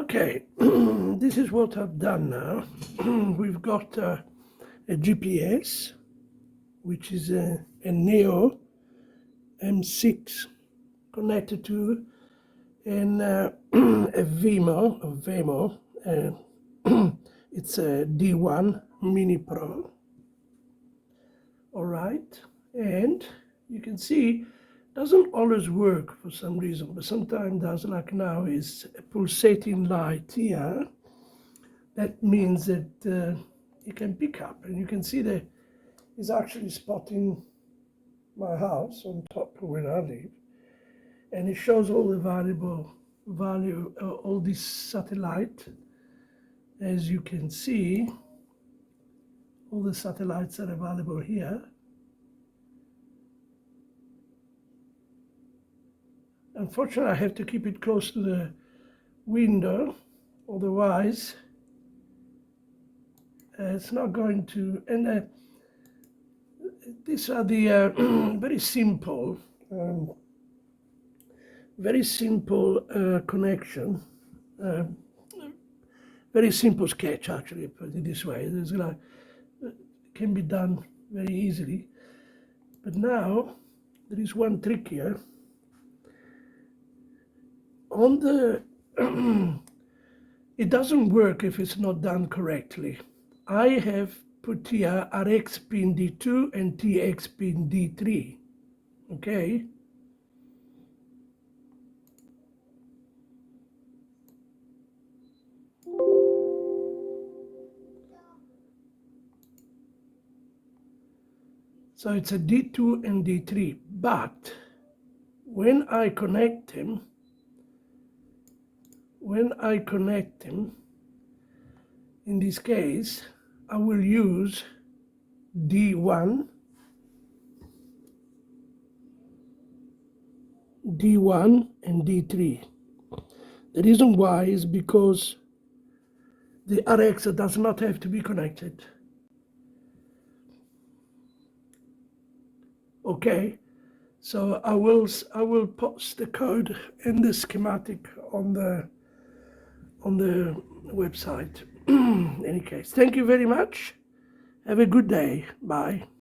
Okay, this is what I've done now. We've got a GPS, which is a NEO-M6 connected to a Vemo. It's a D1 Mini Pro. All right, and you can see doesn't always work for some reason, but sometimes does, like now is a pulsating light here. That means that you can pick up, and you can see that it's actually spotting my house on top of where I live, and it shows all the value, all this satellite. As you can see, all the satellites are available here. Unfortunately, I have to keep it close to the window, otherwise it's not going to. And these are the very simple connection, very simple sketch, actually, put it this way. There's like, can be done very easily. But now there is one trick here. On the it doesn't work if it's not done correctly. I have put here RX pin D2 and TX pin D3. Okay. So it's a D2 and D3, but when I connect them, in this case, I will use D1 and D3. The reason why is because the RX does not have to be connected. Okay, so I will post the code and the schematic on the website. In any case, thank you very much. Have a good day. Bye.